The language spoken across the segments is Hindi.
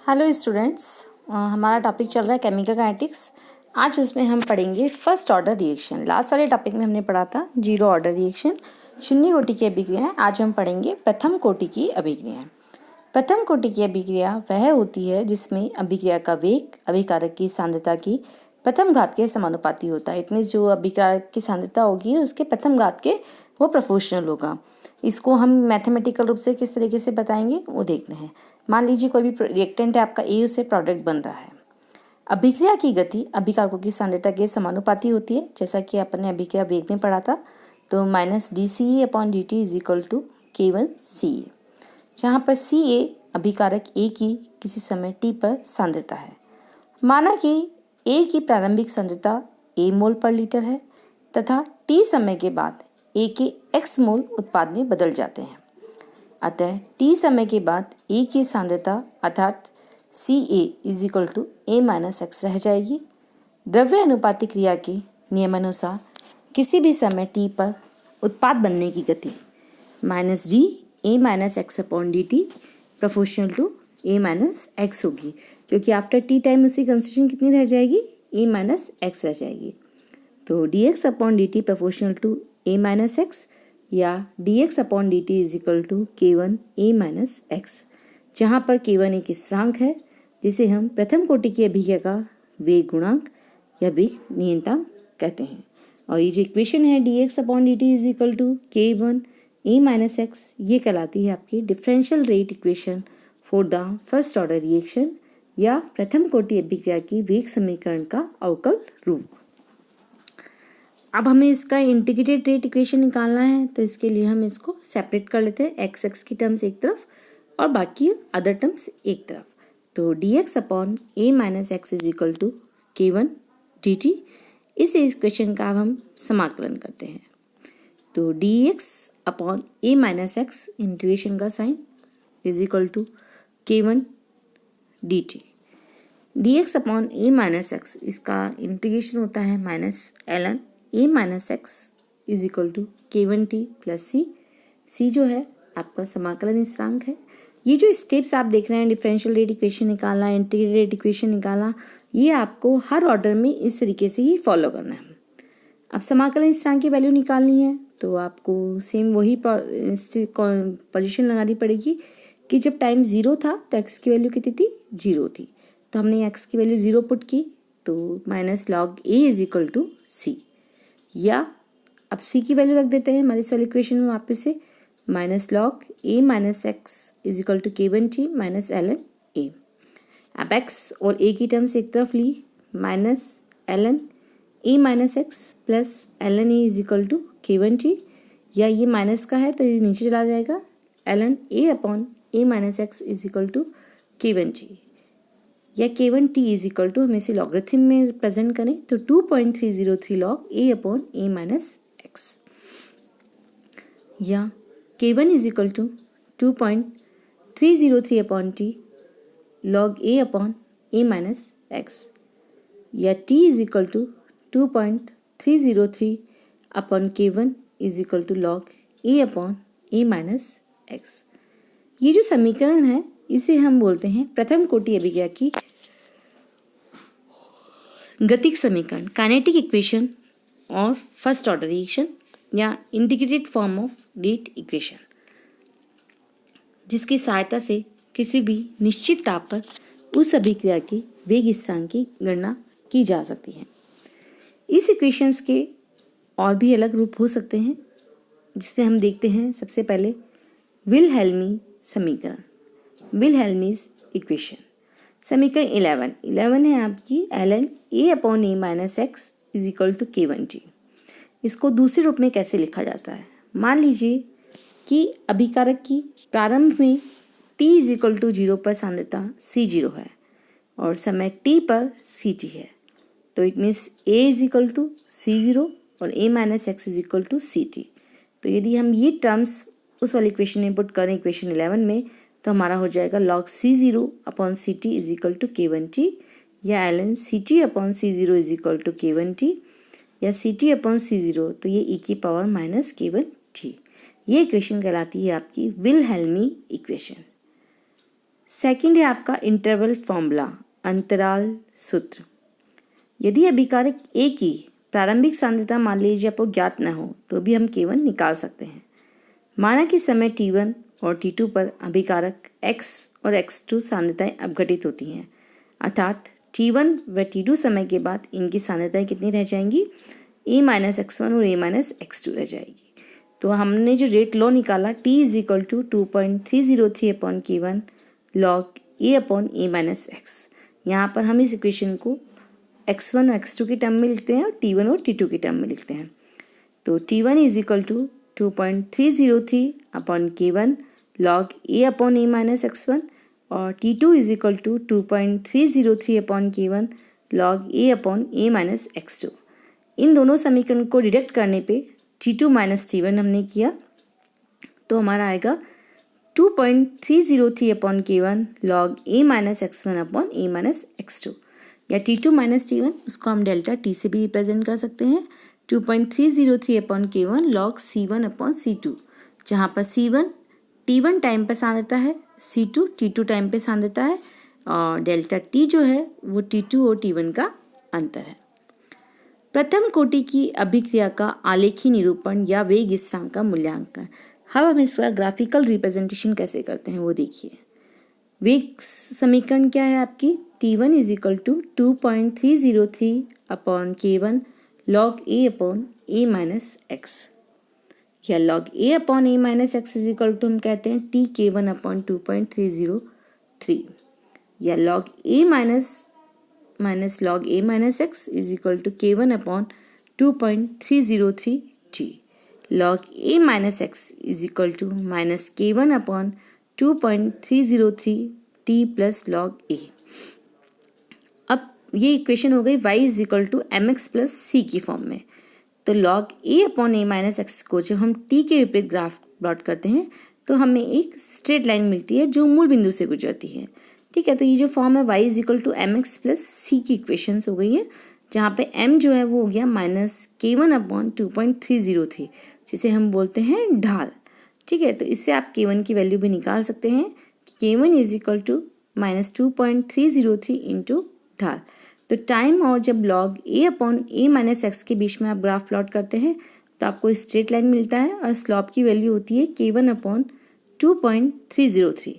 हेलो स्टूडेंट्स, हमारा टॉपिक चल रहा है केमिकल काइनेटिक्स। आज इसमें हम पढ़ेंगे फर्स्ट ऑर्डर रिएक्शन। लास्ट वाले टॉपिक में हमने पढ़ा था जीरो ऑर्डर रिएक्शन, शून्य कोटि की अभिक्रियाएं। आज हम पढ़ेंगे प्रथम कोटि की अभिक्रियाएं। प्रथम कोटि की अभिक्रिया वह होती है जिसमें अभिक्रिया का वेग अभिकारक की सांद्रता की प्रथम घात के समानुपाती होता है। इट मीन्स जो अभिकारक की सांद्रता होगी उसके प्रथम घात के वो प्रोपोर्शनल होगा। इसको हम मैथमेटिकल रूप से किस तरीके से बताएंगे वो देखते हैं। मान लीजिए कोई भी रिएक्टेंट है आपका, ए उससे प्रोडक्ट बन रहा है। अभिक्रिया की गति अभिकारकों की सांद्रता के समानुपाती होती है, जैसा कि अपन ने अभिक्रिया वेग में पढ़ा था। तो -dCA/dt is equal to K1CA, जहाँ पर CA अभिकारक A की किसी समय t पर सांद्रता है। माना कि A की प्रारंभिक सांद्रता A मोल पर लीटर है तथा t समय के बाद A के x मोल उत्पाद में बदल जाते हैं। अतः t समय के बाद A की सांद्रता अर्थात CA is equal to A-x रह जाएगी। द्रव्य अनुपाती क्रिया के नियमानुसार किसी भी समय t पर उत्पाद बनने की गति -dA-x/dt प्रोपोर्शनल टू A-x होगी, क्योंकि आफ्टर t टाइम उसकी कंस्टेंट कितनी रह जाएगी, A-x रह जाएगी। तो dx/dt प्रोपोर्शनल टू A-x या dx/dt is equal to K1A-x, जहाँ पर K1 एक स्थिरांक है जिसे हम प्रथम कोटि की अभिक्रिया का वेग गुणांक या वेग नियतांक कहते हैं। और ये जो इक्वेशन है dx/dt is equal to K1A-x, ये कहलाती है आपकी differential rate equation for the first order reaction या प्रथम कोटि अभिक्रिया की वेग समीकरण का अवकल रूप। अब हमें इसका इंटीग्रेटेड रेट इक्वेशन निकालना है, तो इसके लिए हम इसको सेपरेट कर लेते हैं। x की टर्म्स एक तरफ और बाकी अदर टर्म्स एक तरफ। तो dx/A-x is equal to K1dt। इस इक्वेशन का अब हम समाकलन करते हैं। तो dx/A-x इंटीग्रेशन का sign is equal to K1dt। dx/A-x इसका इंटीग्रेशन होता है -ln A-x is equal to K1t plus C। C जो है आपका समाकलन स्थिरांक है। ये जो स्टेप्स आप देख रहे हैं, डिफरेंशियल रेट इक्वेशन निकालना, इंटीग्रेटेड रेट इक्वेशन निकालना, ये आपको हर ऑर्डर में इस तरीके से ही फॉलो करना है। अब समाकलन स्थिरांक की वैल्यू निकालनी है तो आपको सेम वही पोजीशन लगानी पड़ेगी कि जब टाइम 0 था तो x की वैल्यू कितनी थी, 0 थी। तो हमने x की वैल्यू 0 पुट की तो -log A is equal to C, या अब C की वैल्यू रख देते हैं हमारे इस वाले इक्वेशन में वापस से -log A-x is equal to K1t minus ln A। अब x और A की टर्म्स एक तरफ ली, -ln A-x plus ln A is equal to K1t, या ये माइनस का है तो ये नीचे चला जाएगा, ln A/A-x is equal to K1t, या K1t इज इक्वल टू हम इसे लॉगरिथम में प्रेजेंट करें तो 2.303 log A/A-x, या K1 is equal to 2.303/t log A/A-x, या t is equal to 2.303/K1 is equal to log A/A-x। ये जो समीकरण है इसे हम बोलते हैं प्रथम कोटि अभिक्रिया की गतिक समीकरण, काइनेटिक इक्वेशन और फर्स्ट ऑर्डर रिएक्शन या integrated form of rate equation, जिसकी सहायता से किसी भी निश्चित ताप पर उस अभिक्रिया के वेग स्थिरांक की गणना की जा सकती है। इस इक्वेशंस के और भी अलग रूप हो सकते हैं, जिसमें हम देखते हैं सबसे पहले विल्हेल्मी समीकरण, विल्हेल्मीज इक्वेशन। समीकरण 11 है आपकी ln A/A-x is equal to K1t। इसको दूसरे रूप में कैसे लिखा जाता है, मान लीजिए कि अभिकारक की प्रारंभ में t इज इक्वल टू 0 पर सांद्रता C0 है और समय t पर Ct है, तो it means A is equal to C0 और A-x is equal to Ct। तो यदि हम ये टर्म्स उस वाली इक्वेशन में पुट करें इक्वेशन 11 में, तो हमारा हो जाएगा log C0/Ct is equal to K1t, या ln Ct/C0 is equal to K1t, या Ct/C0 तो ये e⁻⁻K1t। ये इक्वेशन कहलाती है आपकी विल्हेल्मी इक्वेशन। सेकंड है आपका इंटरवल फॉर्मूला, अंतराल सूत्र। यदि अभिकारक ए की प्रारंभिक सांद्रता मान लीजिए आपको ज्ञात न हो तो भी हम K1 निकाल सकते हैं। माना कि समय T1 और T2 पर अभिकारक X और X2 सांद्रताएं अपघटित होती हैं, अर्थात T1 व T2 समय के बाद इनकी सांद्रताएं कितनी रह जाएंगी, A माइनस X1 और A माइनस X2 रह जाएगी। तो हमने जो रेट लॉ निकाला T is equal to 2.303 upon K1 log A upon A minus X। यहाँ पर हम इस इक्वेशन को X1 और X2 की टर्म में लिखते हैं और T1 और T2 की टर्म में लिखते हैं। तो T1 is equal to 2.303 upon K1 log A upon A minus X1 और T2 is equal to 2.303 upon K1 log A upon A minus X2। इन दोनों समीकरण को डिडक्ट करने पे T2 माइनस T1 हमने किया तो हमारा आएगा 2.303 upon K1 log A minus X1 upon A minus X2, या T2 माइनस T1 उसको हम डेल्टा T से भी रिप्रेजेंट कर सकते हैं। 2.303 upon K1 log C1 upon C2, जहाँ पर C1 T1 टाइम पर सांद्रता है, C2 T2 टाइम पे सांद्रता है और डेल्टा T जो है वो T2 और T1 का अंतर है। प्रथम कोटि की अभिक्रिया का आलेखी निरूपण या वेग स्थिरांक का मूल्यांकन। हम इसका ग्राफिकल रिप्रेजेंटेशन कैसे करते हैं वो देखिए। वेग समीकरण क्या है आपकी, T1 is equal to 2.303 upon K1 log A upon A minus X, या log A upon A minus X is equal to हम कहते हैं T K1 अपॉन 2.303, या log A minus log A minus X is equal to K1 upon 2.303 T, log A minus X is equal to minus K1 upon 2.303 T plus log A। अब ये इक्वेशन हो गई y is equal to mx plus c की फॉर्म में। तो log A upon A minus x को जब हम T के विपरीत ग्राफ प्लॉट करते हैं तो हमें एक स्ट्रेट लाइन मिलती है जो मूल बिंदु से गुजरती है। ठीक है, तो ये जो फॉर्म है y is equal to mx plus c की इक्वेशंस हो गई है, जहाँ पे m जो है वो हो गया माइनस K1 अपॉन 2.303, जिसे हम बोलते हैं ढाल। ठीक है, तो इससे आप K1 की वैल्यू भी निकाल सकते हैं कि K1 is equal to minus 2.303 into ढाल। तो टाइम और जब log A upon A minus x के बीच में आप ग्राफ प्लॉट करते हैं तो आपको स्ट्रेट लाइन मिलता है और स्लॉप की वैल्यू होती है K1 अपॉन 2.303,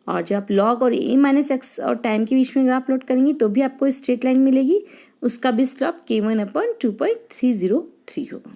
और जब आप लॉग और A माइनस एक्स और टाइम के बीच में ग्राफ प्लॉट करेंगे तो भी आपको स्ट्रेट लाइन मिलेगी, उसका भी स्लॉप K1 अपॉन 2.303 होगा।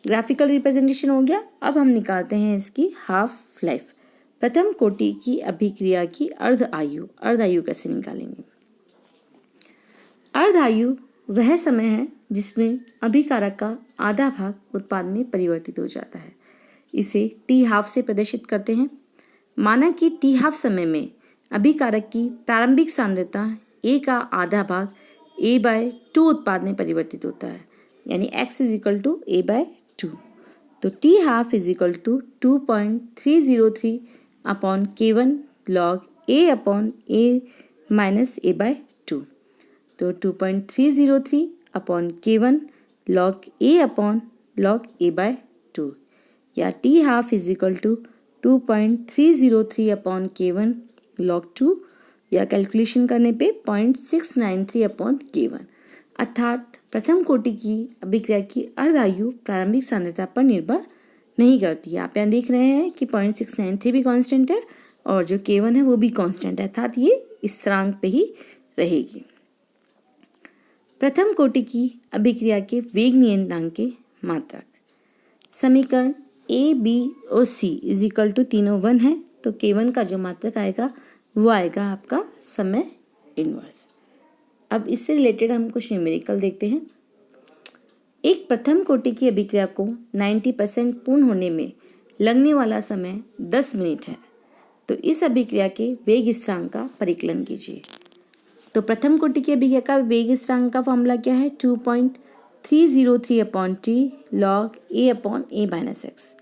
ग्राफिकल रिप्रेजेंटेशन हो गया। अब हम निकालते हैं इसकी हाफ लाइफ। प्रथम कोटि की अभिक्रिया की अर्ध आयु कैसे निकालेंगे। अर्ध आयु वह समय है जिसमें अभिकारक का आधा भाग उत्पाद में परिवर्तित हो जाता है। इसे टी हाफ से प्रदर्शित करते हैं। माना कि टी हाफ समय में अभिकारक की प्रारंभिक सांद्रता ए का आधा भाग A/2 उत्पाद में परिवर्तित होता है, यानी x is equal to A/2। तो t half is equal to 2.303 upon K1 log A upon A minus A/2। तो 2.303 upon K1 log A upon log A/2, या t half is equal to 2.303 upon K1 log 2, या कैलकुलेशन करने पे 0.693 अपॉन K1। अर्थात प्रथम कोटि की अभिक्रिया की अर्ध आयु प्रारंभिक सांद्रता पर निर्भर नहीं करती है। आप यहाँ देख रहे हैं कि 0.693 भी कांस्टेंट है और जो K1 है वो भी कांस्टेंट है, अर्थात ये स्थिरांक पे ही रहेगी। प्रथम कोटि की अभिक्रिया के वेग नियतांक के मात्रक। समीकरण A, B और C इज इक्वल टू तीनों 1 है, तो K1 का जो मात्रक आएगा वो आएगा आपका समय इनवर्स। अब इससे रिलेटेड हम कुछ न्यूमेरिकल देखते हैं। एक प्रथम कोटि की अभिक्रिया को 90% पूर्ण होने में लगने वाला समय 10 मिनट है, तो इस अभिक्रिया के वेग स्थिरांक का परिकलन कीजिए। तो प्रथम कोटि की अभिक्रिया का वेग स्थिरांक का फॉर्मूला क्या है, 2.303 upon t log A upon A minus x.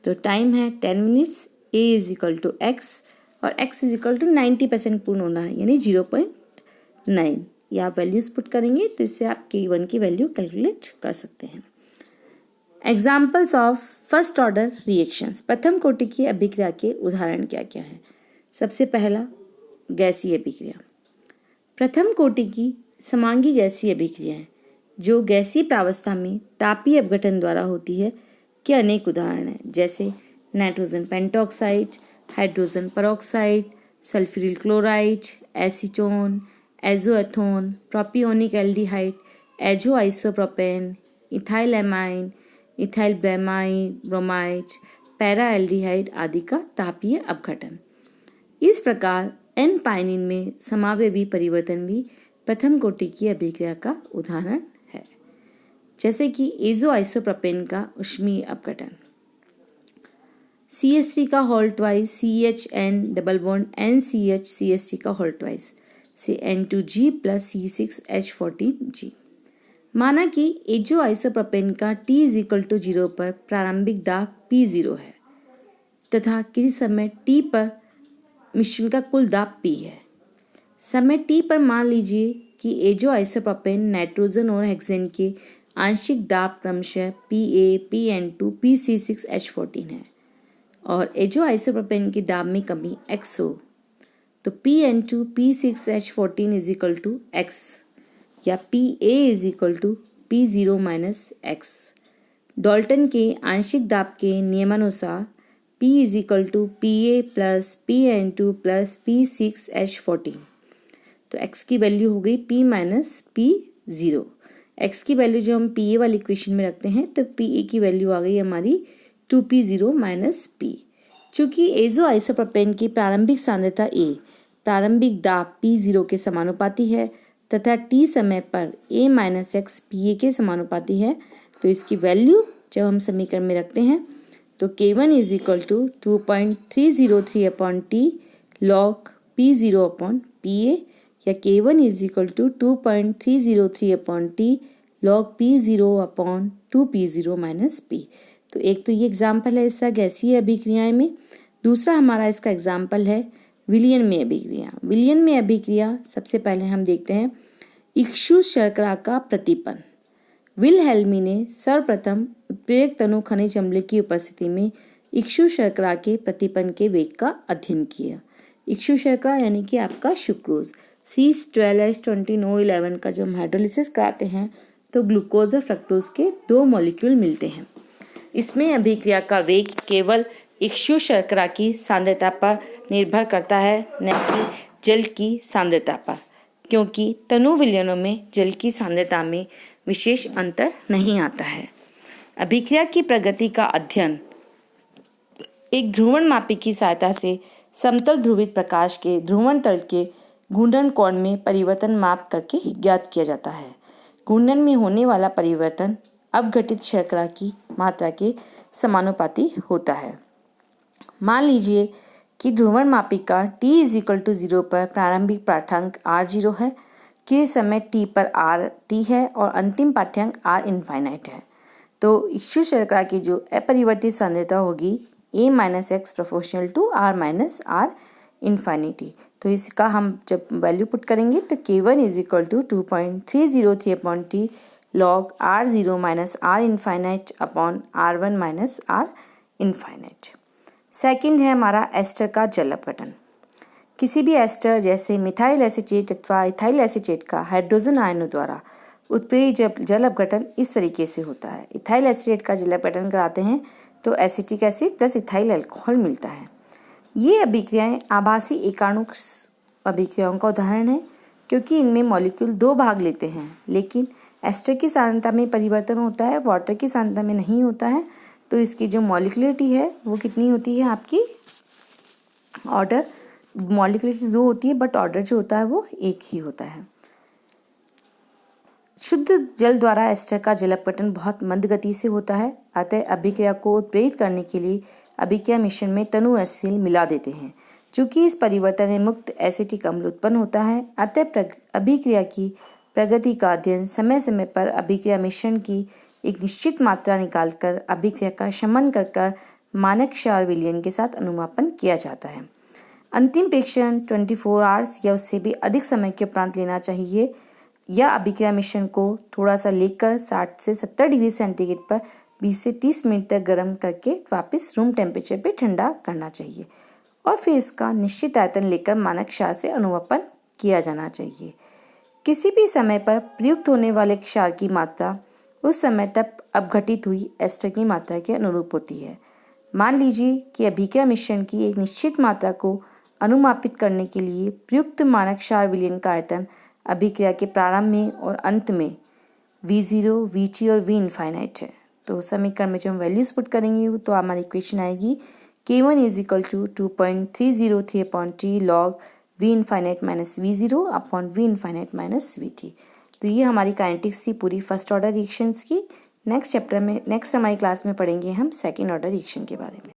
तो टाइम है 10 minutes, A is equal to x और x इज इक्वल टू 90% पूर्ण होना है, यानी 0.9। या आप वैल्यूज पुट करेंगे तो इससे आप K1 की वैल्यू कैलकुलेट कर सकते हैं। Examples of first order reactions. प्रथम कोटि की अभिक्रिया के उदाहरण क्या क्या हैं। सबसे पहला गैसीय अभिक्रिया। प्रथम कोटि की समांगी गैसीय अभिक्रियाएं जो गैसीय प्रावस्था में तापीय अपघटन द्वारा होती है के अनेक उदाहरण हैं, जैसे nitrogen pentoxide, hydrogen peroxide, sulphuryl chloride, acetone, azoethane, propionic aldehyde, azoisopropane, ethyl amine, ethyl bromide, para aldehyde आदि का तापीय अपघटन। इस प्रकार एन पाइनिन में समावेवी परिवर्तन भी प्रथम कोटि की अभिक्रिया का उदाहरण है, जैसे कि एजो आइसोप्रोपेन का ऊष्मीय अपघटन। CH3 का whole twice CHN double bond NCH CH3 का होल ट्वाइस से N2G प्लस C6H14G। माना कि एजो आइसोप्रोपेन का T=0 पर प्रारंभिक दाब P0 है तथा किसी समय T पर मिश्रण का कुल दाब P है। समय T पर मान लीजिए कि एजो आइसोप्रोपेन नाइट्रोजन और हेक्सेन के आंशिक दाब क्रमशः PA, PN2, PC6H14 है और एजो आइसोप्रोपेन के दाब में कमी X हो तो PN2 P6H14 = X या PA = P0 - X। डाल्टन के आंशिक दाब के नियमानुसार P = PA + PN2 + P6H14 तो X की वैल्यू हो गई P - P0। X की वैल्यू जो हम PA वाली इक्वेशन में रखते हैं तो PA की वैल्यू आ गई हमारी 2P0 - P। चूंकि एजो आइसोप्रोपेन की प्रारंभिक सांद्रता A प्रारंभिक दाब P0 के समानुपाती है तथा T समय पर A - X PA के समानुपाती है, तो इसकी वैल्यू जब हम समीकरण में रखते हैं तो K1 = 2.303/T log P0/PA या K1 = 2.303/T log P0/2P0 - P। तो एक तो ये एग्जाम्पल है इसका गैसीय अभिक्रियाएं में। दूसरा हमारा इसका एग्जाम्पल है विलियन में अभिक्रिया। विलियन में अभिक्रिया सबसे पहले हम देखते हैं इक्षु शर्करा का प्रतिपन। विलहेल्मी ने सर्वप्रथम उत्प्रेरक तनु खनिज अम्ल की उपस्थिति में इक्षु शर्करा के प्रतिपन के वेग का अध्ययन किया। इक्षु शर्करा यानी कि आपका सुक्रोज C12H20O11 का जब हम हाइड्रोलिसिस कराते हैं तो ग्लूकोज और फ्रक्टोज के 2 मॉलिक्यूल मिलते हैं। इसमें अभिक्रिया का वेग केवल इक्षु शर्करा की सांद्रता पर निर्भर करता है, न कि जल की सांद्रता पर, क्योंकि तनु विलयनों में जल की सांद्रता में विशेष अंतर नहीं आता है। अभिक्रिया की प्रगति का अध्ययन एक ध्रुवणमापी की सहायता से समतल ध्रुवित प्रकाश के ध्रुवण तल के घूर्णन कोण में परिवर्तन माप करके ज्ञात किया जाता है। घूर्णन में होने वाला परिवर्तन अपघटित शर्करा की मात्रा के समानुपाती होता है। मान लीजिए कि ध्रुवणमापी का T = 0 पर प्रारंभिक पाठ्यांक R0 है, कि समय T पर RT है और अंतिम पाठ्यांक R∞ है, तो इक्षु शर्करा की जो अपरिवर्तित सांद्रता होगी A - X ∝ R - R∞। तो इसका हम जब वैल्यू पुट करेंगे तो K1 = 2.303/T log R0 - R∞/R1 - R∞। Second है हमारा एस्टर का जल अपघटन। किसी भी एस्टर जैसे मिथाइल एसीटेट अथवा इथाइल एसीटेट का हाइड्रोजन आयनों द्वारा उत्प्रेरित जल अपघटन इस तरीके से होता है। इथाइल एसीटेट का जल अपघटन कराते हैं तो acetic acid plus ethyl alcohol मिलता है। ये अभिक्रियाएं आभासी एकाणुक अभिक्रियाओं का उदाहरण है, क्योंकि इनमें मॉलिक्यूल 2 भाग लेते हैं, लेकिन एस्टर की सांद्रता में परिवर्तन होता है, वाटर की सांद्रता में नहीं होता है। तो इसकी जो मॉलिक्युलरिटी है वो कितनी होती है आपकी, ऑर्डर मॉलिक्युलरिटी 2 होती है बट ऑर्डर जो होता है वो 1 ही होता है। शुद्ध जल द्वारा एस्टर का जल अपघटन बहुत मंद गति से होता है, अतः अभिक्रिया को उत्प्रेरित करने के लिए अभिक्रिया मिश्रण में तनु एसिल मिला देते हैं। चूंकि इस परिवर्तन में मुक्त एसिटिक अम्ल उत्पन्न होता है, अतः अभिक्रिया की प्रगति का अध्ययन समय समय पर अभिक्रिया मिश्रण की एक निश्चित मात्रा निकालकर अभिक्रिया का शमन कर मानक क्षार विलयन के साथ अनुमापन किया जाता है। अंतिम प्रेक्षण 24 आवर्स या उससे भी अधिक समय के उपरांत लेना चाहिए, या अभिक्रिया मिश्रण को थोड़ा सा लेकर 60 से 70 डिग्री सेंटीग्रेड पर 20 से 30 मिनट तक गर्म करके वापस रूम टेम्परेचर पे ठंडा करना चाहिए। और फिर इसका निश्चित आयतन लेकर मानक क्षार से अनुवपन किया जाना चाहिए। किसी भी समय पर प्रयुक्त होने वाले क्षार की मात्रा उस समय तक अपघटित हुई एस्टर की मात्रा के अनुरूप होती है। मान लीजिए कि अभिक्रिया मिश्रण की एक निश्चित मात्रा को अनुमापित करने के लिए प्रयुक्त मानक क्षार विलयन का आयतन अभिक्रिया के प्रारंभ में और अंत में V0, Vt और V इनफाइनाइट है। तो समीकरण में जो हम वैल्यूज पुट करेंगे तो हमारी इक्वेशन आएगी K1 is equal to 2.303/3 log V infinite minus V0 upon V infinite minus Vt। तो ये हमारी काइनेटिक्स थी पूरी फर्स्ट ऑर्डर रिएक्शंस की। नेक्स्ट हमारी क्लास में पढ़ेंगे हम सेकेंड ऑर्डर रिएक्शन के बारे में।